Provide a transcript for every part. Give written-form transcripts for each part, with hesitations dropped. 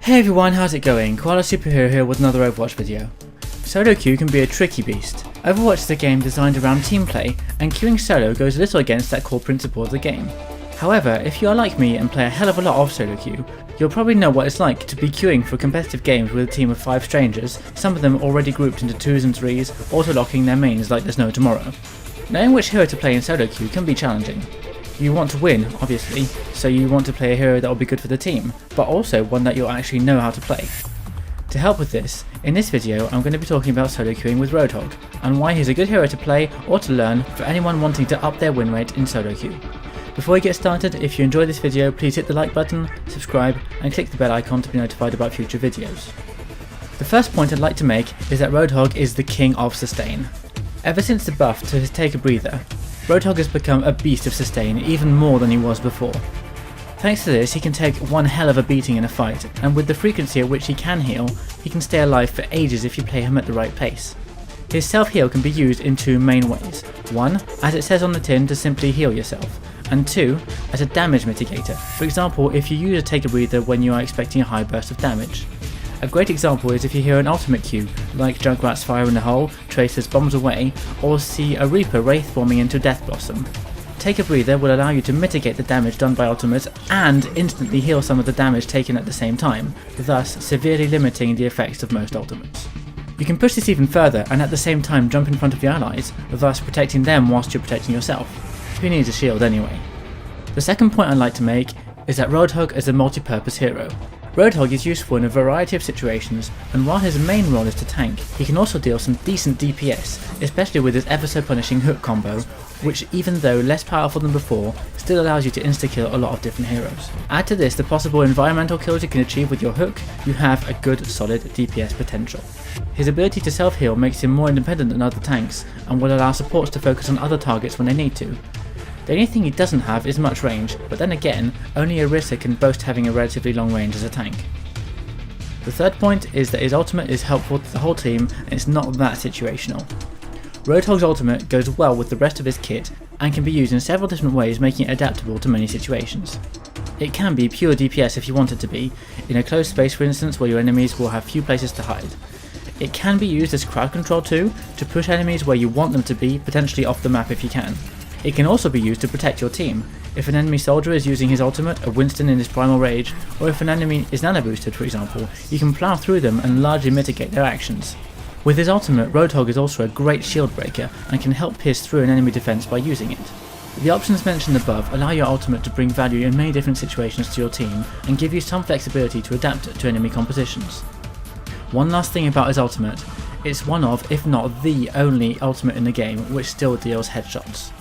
Hey everyone, how's it going? Koala Superhero here with another Overwatch video. Solo queue can be a tricky beast. Overwatch is a game designed around team play, and queuing solo goes a little against that core principle of the game. However, if you are like me and play a hell of a lot of solo queue, you'll probably know what it's like to be queuing for competitive games with a team of 5 strangers, some of them already grouped into 2s and 3s, auto-locking their mains like there's no tomorrow. Knowing which hero to play in solo queue can be challenging. You want to win, obviously, so you want to play a hero that will be good for the team, but also one that you'll actually know how to play. To help with this, in this video I'm going to be talking about solo queuing with Roadhog, and why he's a good hero to play or to learn for anyone wanting to up their win rate in solo queue. Before we get started, if you enjoyed this video, please hit the like button, subscribe, and click the bell icon to be notified about future videos. The first point I'd like to make is that Roadhog is the king of sustain. Ever since the buff to his Take a Breather, Roadhog has become a beast of sustain even more than he was before. Thanks to this, he can take one hell of a beating in a fight, and with the frequency at which he can heal, he can stay alive for ages if you play him at the right pace. His self-heal can be used in 2 main ways. 1, as it says on the tin, to simply heal yourself, and 2, as a damage mitigator, for example if you use a Take a Breather when you are expecting a high burst of damage. A great example is if you hear an ultimate queue, like Junkrat's Fire in the Hole, Tracer's Bombs Away, or see a Reaper Wraith bombing into Death Blossom. Take a Breather will allow you to mitigate the damage done by ultimates and instantly heal some of the damage taken at the same time, thus severely limiting the effects of most ultimates. You can push this even further and at the same time jump in front of your allies, thus protecting them whilst you're protecting yourself. Who needs a shield anyway? The second point I'd like to make is that Roadhog is a multi-purpose hero. Roadhog is useful in a variety of situations, and while his main role is to tank, he can also deal some decent DPS, especially with his ever so punishing hook combo, which even though less powerful than before, still allows you to insta-kill a lot of different heroes. Add to this the possible environmental kills you can achieve with your hook, you have a good solid DPS potential. His ability to self-heal makes him more independent than other tanks, and will allow supports to focus on other targets when they need to. The only thing he doesn't have is much range, but then again, only Orisa can boast having a relatively long range as a tank. The third point is that his ultimate is helpful to the whole team and it's not that situational. Roadhog's ultimate goes well with the rest of his kit and can be used in several different ways, making it adaptable to many situations. It can be pure DPS if you want it to be, in a closed space for instance where your enemies will have few places to hide. It can be used as crowd control too, to push enemies where you want them to be, potentially off the map if you can. It can also be used to protect your team, if an enemy soldier is using his ultimate, a Winston in his primal rage, or if an enemy is nano boosted for example, you can plow through them and largely mitigate their actions. With his ultimate, Roadhog is also a great shield breaker and can help pierce through an enemy defense by using it. The options mentioned above allow your ultimate to bring value in many different situations to your team and give you some flexibility to adapt to enemy compositions. One last thing about his ultimate, it's one of, if not the only ultimate in the game which still deals headshots.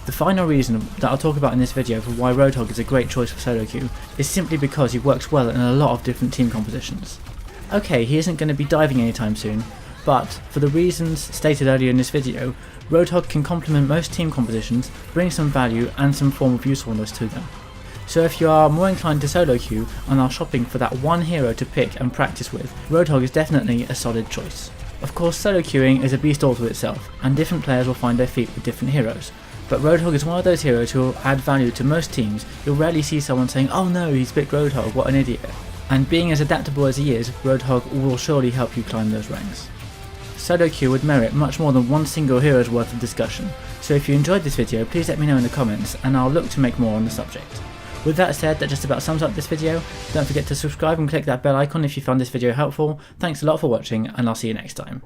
The final reason that I'll talk about in this video for why Roadhog is a great choice for solo queue is simply because he works well in a lot of different team compositions. Okay, he isn't going to be diving anytime soon, but for the reasons stated earlier in this video, Roadhog can complement most team compositions, bring some value and some form of usefulness to them. So if you are more inclined to solo queue and are shopping for that one hero to pick and practice with, Roadhog is definitely a solid choice. Of course, solo queuing is a beast all to itself, and different players will find their feet with different heroes. But Roadhog is one of those heroes who will add value to most teams. You'll rarely see someone saying, "Oh no, he's picked Roadhog, what an idiot." And being as adaptable as he is, Roadhog will surely help you climb those ranks. Solo queue would merit much more than one single hero's worth of discussion, so if you enjoyed this video please let me know in the comments and I'll look to make more on the subject. With that said, that just about sums up this video. Don't forget to subscribe and click that bell icon if you found this video helpful. Thanks a lot for watching and I'll see you next time.